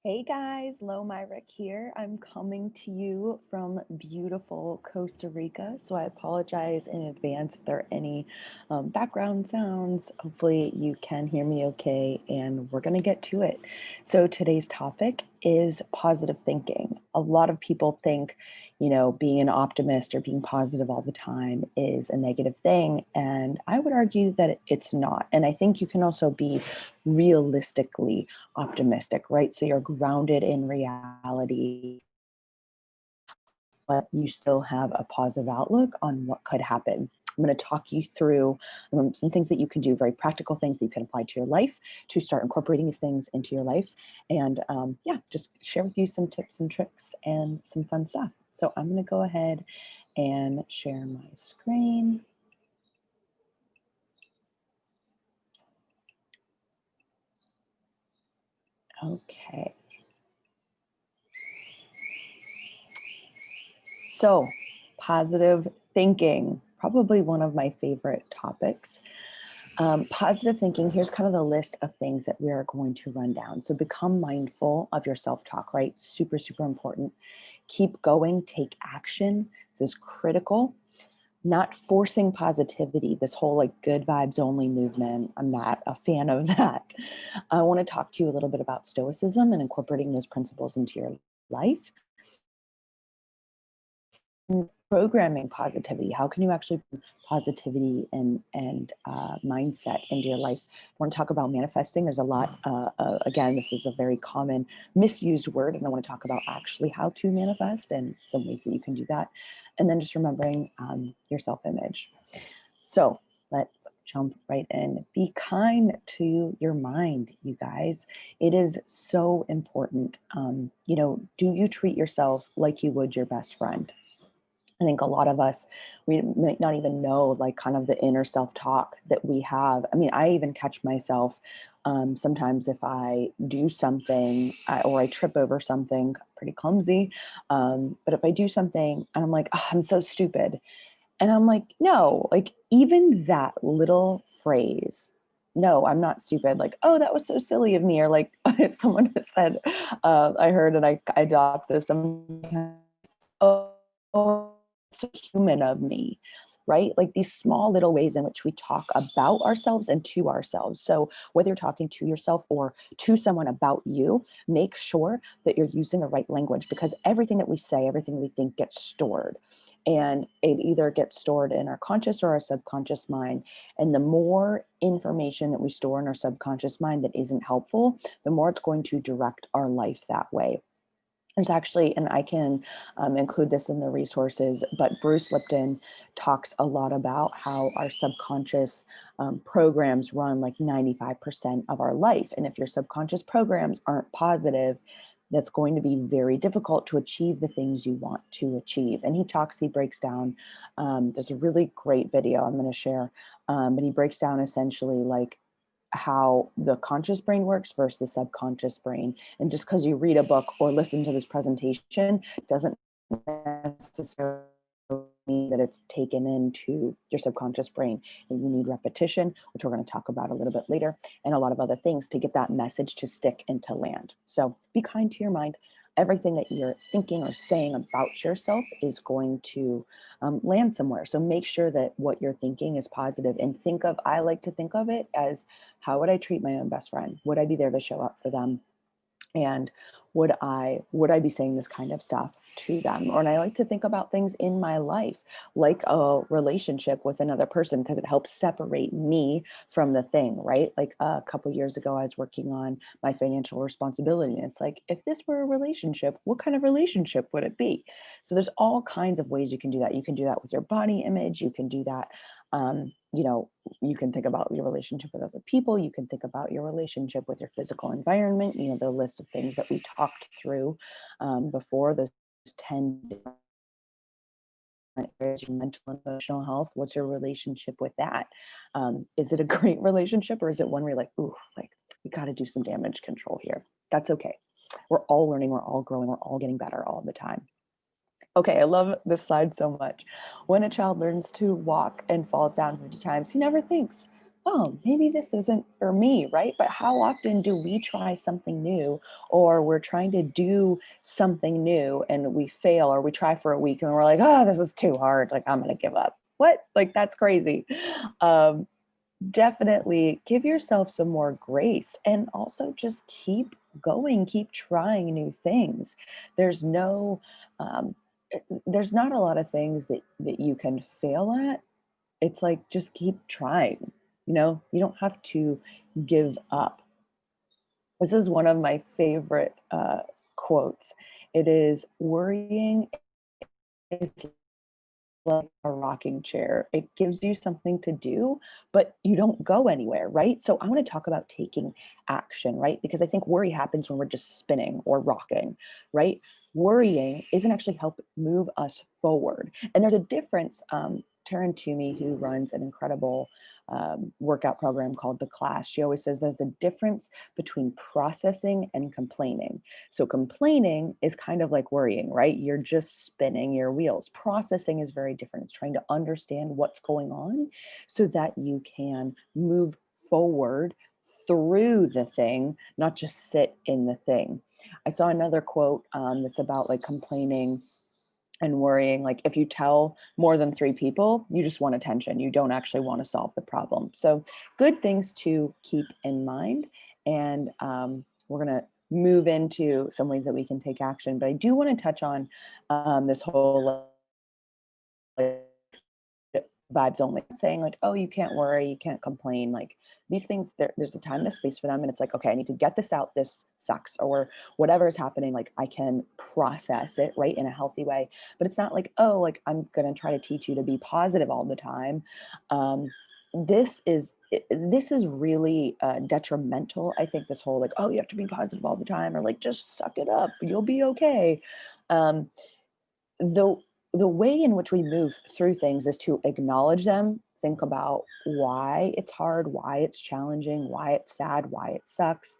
Hey guys, Lo Myrick here. I'm coming to you from beautiful Costa Rica, so I apologize in advance if there are any background sounds. Hopefully you can hear me okay, and we're going to get to it. So today's topic is positive thinking. A lot of people think, being an optimist or being positive all the time is a negative thing, and I would argue that it's not. And I think you can also be realistically optimistic, right? So you're grounded in reality, but you still have a positive outlook on what could happen. I'm going to talk you through some things that you can do, very practical things that you can apply to your life to start incorporating these things into your life. And yeah, just share with you some tips and tricks and some fun stuff. So I'm going to go ahead and share my screen. Okay. So, positive thinking, probably one of my favorite topics. Positive thinking, here's kind of the list of things that we are going to run down. So, become mindful of your self talk, right? Super, super important. Keep going, take action. This is critical. Not forcing positivity, this whole like good vibes only movement. I'm not a fan of that. I want to talk to you a little bit about Stoicism and incorporating those principles into your life. Programming positivity. How can you actually bring positivity and mindset into your life? I want to talk about manifesting. There's a lot. Again, this is a very common misused word, and I want to talk about actually how to manifest and some ways that you can do that. And then just remembering your self-image. So let's jump right in. Be kind to your mind, you guys. It is so important. Do you treat yourself like you would your best friend? I think a lot of us, we might not even know like kind of the inner self-talk that we have. I mean, I even catch myself sometimes if I do something or I trip over something, pretty clumsy. But if I do something and I'm like, oh, I'm so stupid. And I'm like, no, like even that little phrase, no, I'm not stupid. Like, oh, that was so silly of me. Or like someone has said, I heard and I adopt this. Oh, so human of me, right? Like these small little ways in which we talk about ourselves and to ourselves. So whether you're talking to yourself or to someone about you, make sure that you're using the right language, because everything that we say, everything we think gets stored. And it either gets stored in our conscious or our subconscious mind. And the more information that we store in our subconscious mind that isn't helpful, the more it's going to direct our life that way. There's actually, and I can include this in the resources, but Bruce Lipton talks a lot about how our subconscious programs run like 95% of our life. And if your subconscious programs aren't positive, that's going to be very difficult to achieve the things you want to achieve. And he breaks down, there's a really great video I'm going to share, but he breaks down essentially like how the conscious brain works versus the subconscious brain. And just because you read a book or listen to this presentation doesn't necessarily mean that it's taken into your subconscious brain. And you need repetition, which we're going to talk about a little bit later, and a lot of other things to get that message to stick and to land. So be kind to your mind. Everything that you're thinking or saying about yourself is going to land somewhere. So make sure that what you're thinking is positive, and I like to think of it as, how would I treat my own best friend? Would I be there to show up for them? And would I be saying this kind of stuff to them? Or, and I like to think about things in my life like a relationship with another person, because it helps separate me from the thing, right? Like a couple years ago I was working on my financial responsibility, and it's like, if this were a relationship, what kind of relationship would it be? So there's all kinds of ways you can do that. You can do that with your body image. You can do that, you can think about your relationship with other people. You can think about your relationship with your physical environment. The list of things that we talked through before, those 10 different areas, your mental and emotional health. What's your relationship with that? Is it a great relationship, or is it one where you're like, ooh, like we got to do some damage control here? That's okay. We're all learning, we're all growing, we're all getting better all the time. Okay, I love this slide so much. When a child learns to walk and falls down 50 times, he never thinks, oh, maybe this isn't for me, right? But how often do we try something new, or we're trying to do something new and we fail, or we try for a week and we're like, oh, this is too hard. Like, I'm going to give up. What? Like, that's crazy. Um, Definitely give yourself some more grace and also just keep going, keep trying new things. There's no, um, there's not a lot of things that you can fail at. It's like just keep trying. You don't have to give up. This is one of my favorite quotes. It is, worrying is like a rocking chair. It gives you something to do, but you don't go anywhere, right? So I want to talk about taking action, right? Because I think worry happens when we're just spinning or rocking, right? Worrying isn't actually help move us forward. And there's a difference. Taryn Toomey, who runs an incredible workout program called The Class, she always says there's a difference between processing and complaining. So complaining is kind of like worrying, right? You're just spinning your wheels. Processing is very different. It's trying to understand what's going on so that you can move forward through the thing, not just sit in the thing. I saw another quote that's about like complaining and worrying. Like, if you tell more than 3 people, you just want attention. You don't actually want to solve the problem. So good things to keep in mind. And we're going to move into some ways that we can take action. But I do want to touch on this whole like, vibes only, saying like, oh, you can't worry, you can't complain. Like, these things, there's a time and a space for them, and it's like, okay, I need to get this out, this sucks, or whatever is happening, like I can process it, right, in a healthy way. But it's not like, oh, like I'm gonna try to teach you to be positive all the time. um, this is really detrimental. I think this whole like, oh, you have to be positive all the time, or like just suck it up, you'll be okay. um, the the way in which we move through things is to acknowledge them, think about why it's hard, why it's challenging, why it's sad, why it sucks,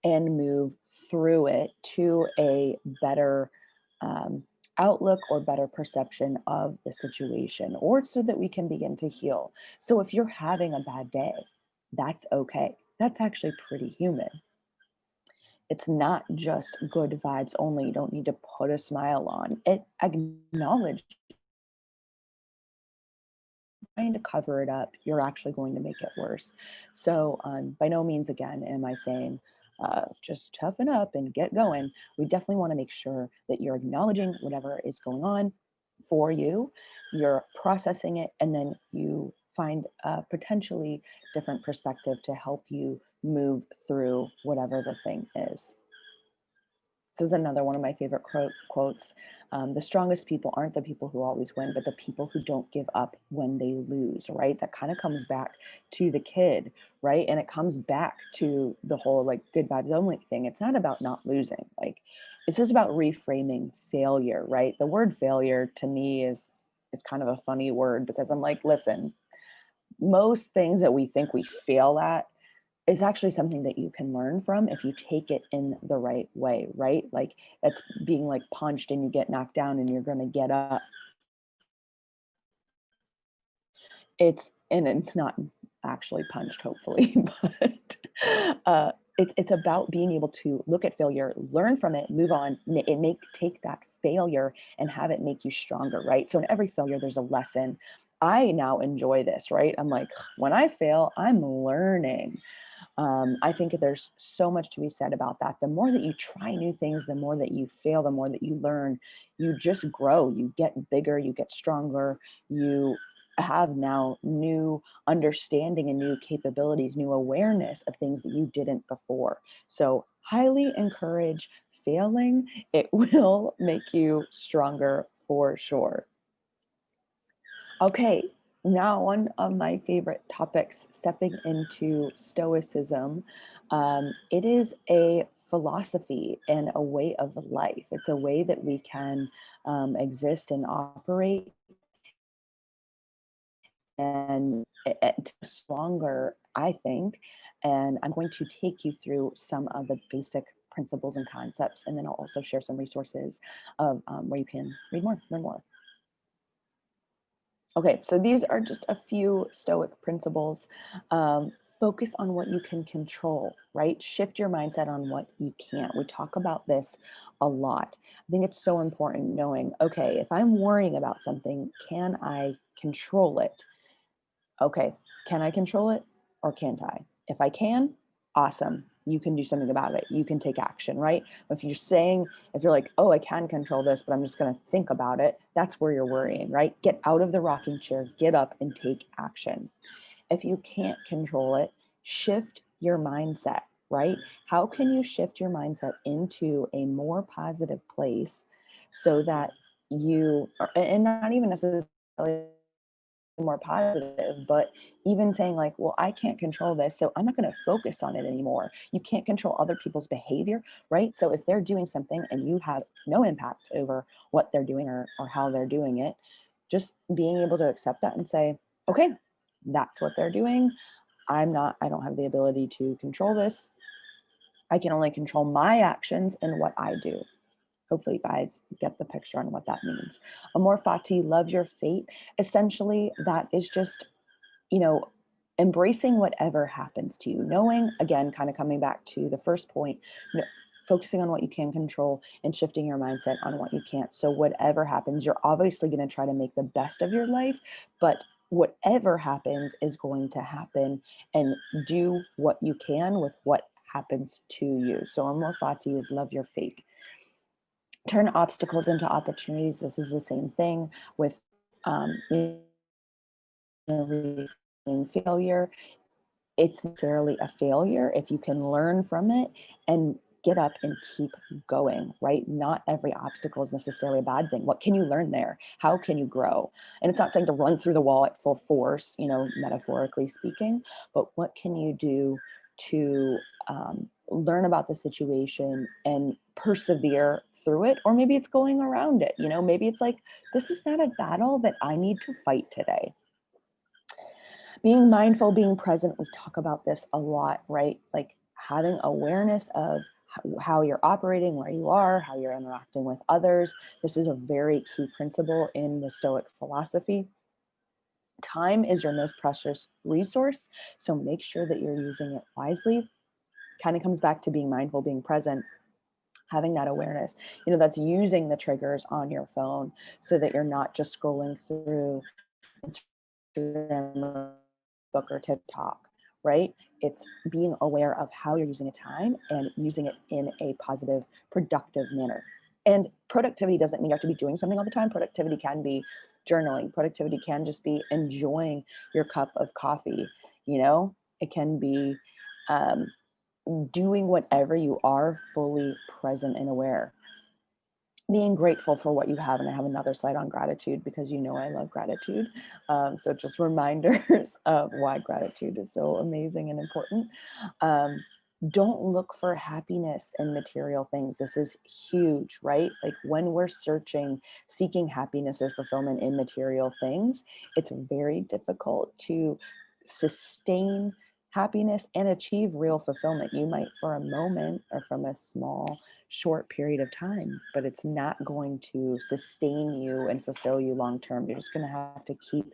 and move through it to a better um, outlook or better perception of the situation, or so that we can begin to heal. So if you're having a bad day, that's okay. That's actually pretty human. It's not just good vibes only. You don't need to put a smile on it. Acknowledge, trying to cover it up, you're actually going to make it worse. So, by no means, again, am I saying just toughen up and get going. We definitely want to make sure that you're acknowledging whatever is going on for you, you're processing it, and then you find a potentially different perspective to help you move through whatever the thing is. This is another one of my favorite quotes. The strongest people aren't the people who always win, but the people who don't give up when they lose, right? That kind of comes back to the kid, right? And it comes back to the whole like good vibes only thing. It's not about not losing. Like, it's just about reframing failure, right? The word failure to me is kind of a funny word, because I'm like, listen, most things that we think we fail at is actually something that you can learn from if you take it in the right way, right? Like, that's being like punched and you get knocked down and you're going to get up. And not actually punched, hopefully, but it's about being able to look at failure, learn from it, move on, and take that failure and have it make you stronger, right? So in every failure, there's a lesson. I now enjoy this, right? I'm like, when I fail, I'm learning. I think there's so much to be said about that. The more that you try new things, the more that you fail, the more that you learn, you just grow, you get bigger, you get stronger, you have now new understanding and new capabilities, new awareness of things that you didn't before. So, highly encourage failing. It will make you stronger for sure. Okay, now one of my favorite topics, stepping into Stoicism. It is a philosophy and a way of life. It's a way that we can exist and operate and stronger, I think. And I'm going to take you through some of the basic principles and concepts, and then I'll also share some resources of where you can read more, learn more. Okay, so these are just a few Stoic principles. Focus on what you can control, right? Shift your mindset on what you can't. We talk about this a lot. I think it's so important knowing, okay, if I'm worrying about something, can I control it? Okay, can I control it or can't I? If I can, awesome. You can do something about it. You can take action, right? If you're saying, if you're like, oh, I can control this, but I'm just going to think about it, that's where you're worrying, right? Get out of the rocking chair, get up and take action. If you can't control it, shift your mindset, right? How can you shift your mindset into a more positive place so that you, and not even necessarily more positive, but even saying like, well, I can't control this, so I'm not going to focus on it anymore. You can't control other people's behavior, right? So if they're doing something and you have no impact over what they're doing or how they're doing it, just being able to accept that and say, okay, that's what they're doing. I don't have the ability to control this. I can only control my actions and what I do. Hopefully, you guys get the picture on what that means. Amor fati, love your fate. Essentially, that is just, you know, embracing whatever happens to you, knowing, again, kind of coming back to the first point, focusing on what you can control and shifting your mindset on what you can't. So, whatever happens, you're obviously going to try to make the best of your life, but whatever happens is going to happen, and do what you can with what happens to you. So, Amor fati is love your fate. Turn obstacles into opportunities. This is the same thing with you failure. It's necessarily a failure if you can learn from it and get up and keep going, right? Not every obstacle is necessarily a bad thing. What can you learn there? How can you grow? And it's not saying to run through the wall at full force, metaphorically speaking, but what can you do to learn about the situation and persevere through it? Or maybe it's going around it, maybe it's like, this is not a battle that I need to fight today. Being mindful, being present, we talk about this a lot, right? Like having awareness of how you're operating, where you are, how you're interacting with others. This is a very key principle in the Stoic philosophy. Time is your most precious resource, so make sure that you're using it wisely. Kind of comes back to being mindful, being present, having that awareness, that's using the triggers on your phone so that you're not just scrolling through Instagram, book, or TikTok, right? It's being aware of how you're using a time and using it in a positive, productive manner. And productivity doesn't mean you have to be doing something all the time. Productivity can be journaling. Productivity can just be enjoying your cup of coffee. It can be um, doing whatever you are fully present and aware, being grateful for what you have. And I have another slide on gratitude because I love gratitude. So just reminders of why gratitude is so amazing and important. Um, don't look for happiness in material things. This is huge, right? Like when we're seeking happiness or fulfillment in material things, it's very difficult to sustain happiness and achieve real fulfillment. You might for a moment or from a small short period of time, but it's not going to sustain you and fulfill you long term. You're just going to have to keep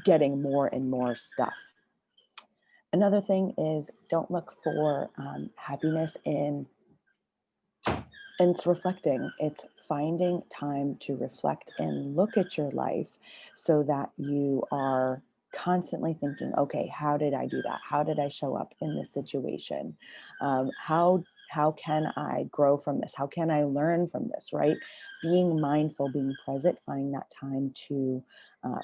getting more and more stuff. Another thing is don't look for happiness in, and it's reflecting, it's finding time to reflect and look at your life so that you are constantly thinking, okay, how did I do that? How did I show up in this situation? How can I grow from this? How can I learn from this, right? Being mindful, being present, finding that time to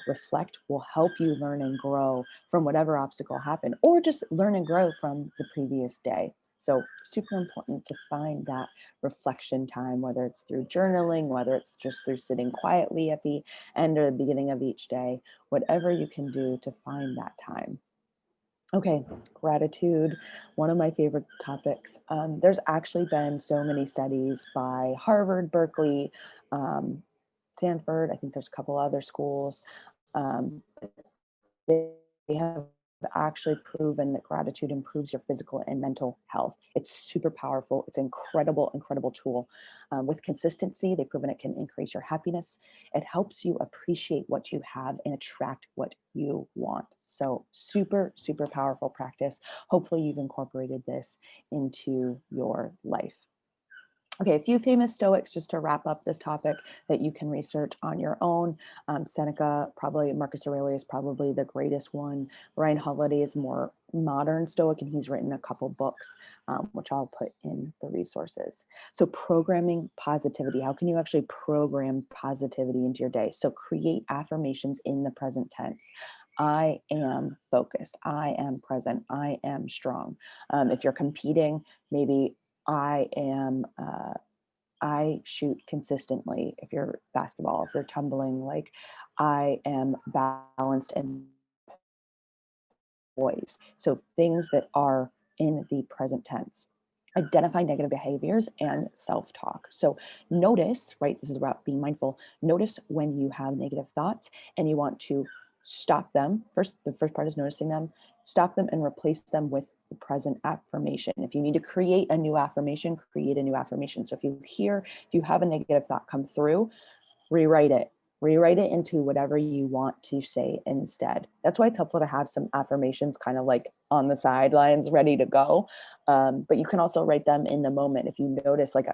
reflect will help you learn and grow from whatever obstacle happened, or just learn and grow from the previous day. So super important to find that reflection time, whether it's through journaling, whether it's just through sitting quietly at the end or the beginning of each day, whatever you can do to find that time. Okay, gratitude, one of my favorite topics. There's actually been so many studies by Harvard, Berkeley, um, Stanford. I think there's a couple other schools. Um, they have actually proven that gratitude improves your physical and mental health. It's super powerful. It's an incredible tool. With consistency, they've proven it can increase your happiness. It helps you appreciate what you have and attract what you want. So super powerful practice. Hopefully you've incorporated this into your life. Okay, a few famous Stoics just to wrap up this topic that you can research on your own. Seneca, probably Marcus Aurelius, probably the greatest one. Ryan Holiday is more modern Stoic, and he's written a couple books, which I'll put in the resources. So programming positivity, how can you actually program positivity into your day? So create affirmations in the present tense. I am focused. I am present. I am strong. If you're competing, maybe I shoot consistently. If you're basketball, if you're tumbling, like I am balanced and poised. So things that are in the present tense. Identify negative behaviors and self-talk. So notice, right? This is about being mindful. Notice when you have negative thoughts and you want to stop them. The first part is noticing them, stop them and replace them with the present affirmation. If you need to create a new affirmation, create a new affirmation. So if you have a negative thought come through, rewrite it. Rewrite it into whatever you want to say instead. That's why it's helpful to have some affirmations kind of like on the sidelines ready to go. But you can also write them in the moment. If you notice, like,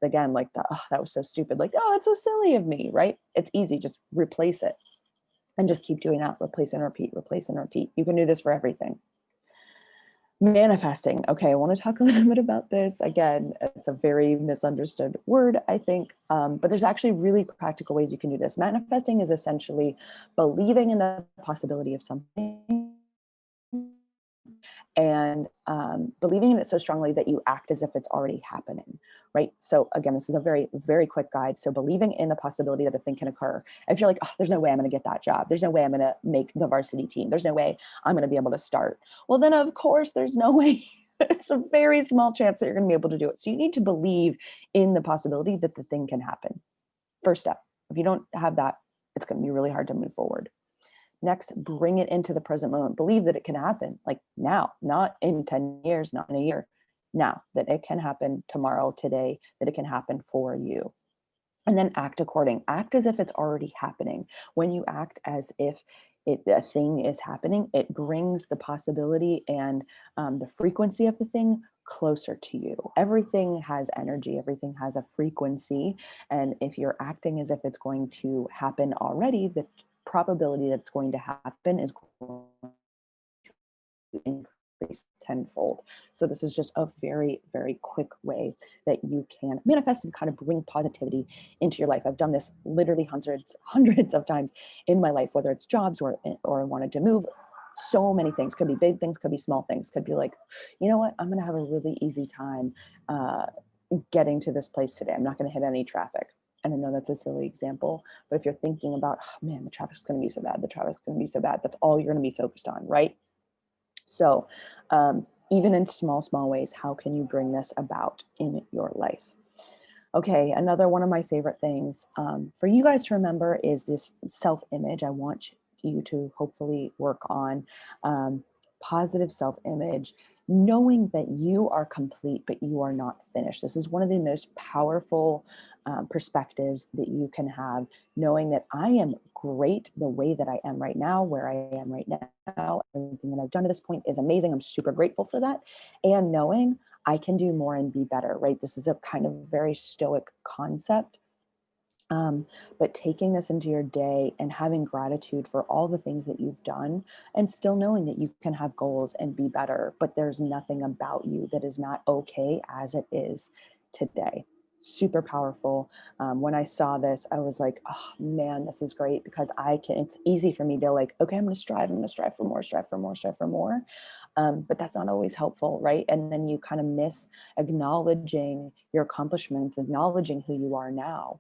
again, like, oh, that was so stupid. Like, oh, that's so silly of me, right? It's easy. Just replace it and just keep doing that. Replace and repeat, replace and repeat. You can do this for everything. Manifesting. Okay, I want to talk a little bit about this. Again, it's a very misunderstood word, I think, but there's actually really practical ways you can do this. Manifesting is essentially believing in the possibility of something and believing in it so strongly that you act as if it's already happening, right? So again, this is a very quick guide. So believing in the possibility that a thing can occur. If you're like, oh, there's no way I'm going to get that job. There's no way I'm going to make the varsity team. There's no way I'm going to be able to start. Well, then of course, there's no way. It's a very small chance that you're going to be able to do it. So you need to believe in the possibility that the thing can happen. First step. If you don't have that, it's going to be really hard to move forward. Next, bring it into the present moment. Believe that it can happen, like now, not in 10 years, not in a year, now, that it can happen tomorrow, today, that it can happen for you. And then act according. Act as if it's already happening. When you act as if a thing is happening, it brings the possibility and the frequency of the thing closer to you. Everything has energy, everything has a frequency. And if you're acting as if it's going to happen already, the probability that it's going to happen is going to increase tenfold. So this is just a very quick way that you can manifest and kind of bring positivity into your life. I've done this literally hundreds of times in my life, whether it's jobs or I wanted to move. So many things, could be big things, could be small things, could be like, you know what, I'm going to have a really easy time getting to this place today. I'm not going to hit any traffic. And I know that's a silly example, but if you're thinking about, oh man, the traffic's going to be so bad, the traffic's going to be so bad, that's all you're going to be focused on, right? So even in small ways, how can you bring this about in your life? Okay, another one of my favorite things for you guys to remember is this self-image. I want you to hopefully work on positive self-image, knowing that you are complete, but you are not finished. This is one of the most powerful perspectives that you can have, knowing that I am great the way that I am right now, where I am right now. Everything that I've done to this point is amazing. I'm super grateful for that. And knowing I can do more and be better, right? This is a kind of very stoic concept. But taking this into your day and having gratitude for all the things that you've done and still knowing that you can have goals and be better, but there's nothing about you that is not okay as it is today. Super powerful. When I saw this, I was like, oh man, this is great because it's easy for me to like, okay, I'm going to strive for more, strive for more, strive for more. But that's not always helpful, right? And then you kind of miss acknowledging your accomplishments, acknowledging who you are now,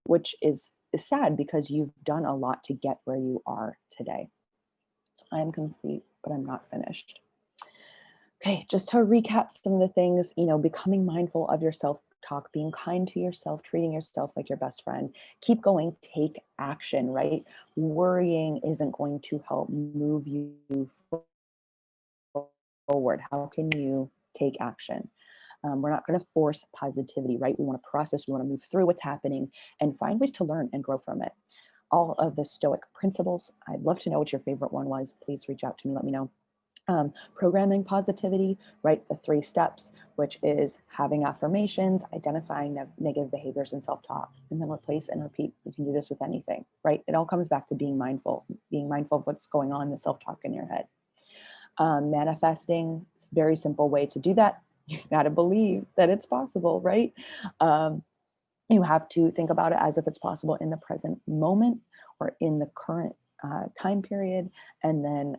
which is sad because you've done a lot to get where you are today. So I'm complete, but I'm not finished. Okay, just to recap some of the things, becoming mindful of your self-talk, being kind to yourself, treating yourself like your best friend, keep going, take action, right? Worrying isn't going to help move you forward? How can you take action? We're not going to force positivity, right? We want to process, we want to move through what's happening and find ways to learn and grow from it. All of the Stoic principles. I'd love to know what your favorite one was. Please reach out to me, let me know. Programming positivity, right? The 3 steps, which is having affirmations, identifying negative behaviors and self-talk, and then replace and repeat. You can do this with anything, right? It all comes back to being mindful of what's going on, the self-talk in your head. Manifesting, it's a very simple way to do that. You got to believe that it's possible, right? You have to think about it as if it's possible in the present moment or in the current time period. And then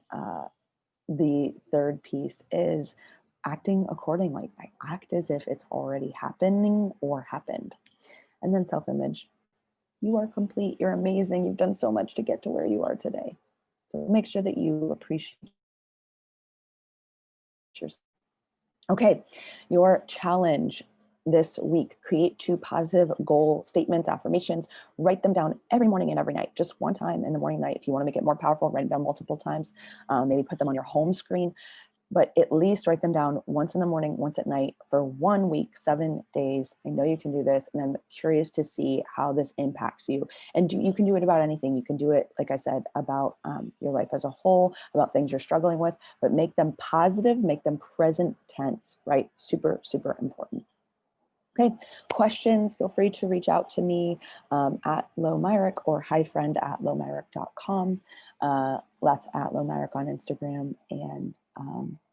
the third piece is acting accordingly. I act as if it's already happening or happened. And then self-image. You are complete. You're amazing. You've done so much to get to where you are today. So make sure that you appreciate yourself. Okay, your challenge this week: create 2 positive goal statements, affirmations, write them down every morning and every night, just one time in the morning, night. If you want to make it more powerful, write them down multiple times. Maybe put them on your home screen, but at least write them down once in the morning, once at night for 1 week, 7 days. I know you can do this, and I'm curious to see how this impacts you. And you can do it about anything. You can do it, like I said, about your life as a whole, about things you're struggling with, but make them positive, make them present tense, right? Super, super important. Okay, questions, feel free to reach out to me at lowmyrick or hifriend@lowmyrick.com. That's at lowmyrick on Instagram. And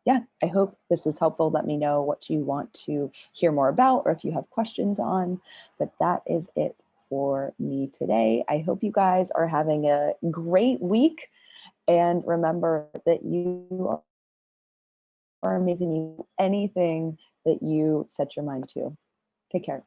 yeah, I hope this was helpful. Let me know what you want to hear more about or if you have questions on. But that is it for me today. I hope you guys are having a great week. And remember that you are amazing. You do anything that you set your mind to. Take care.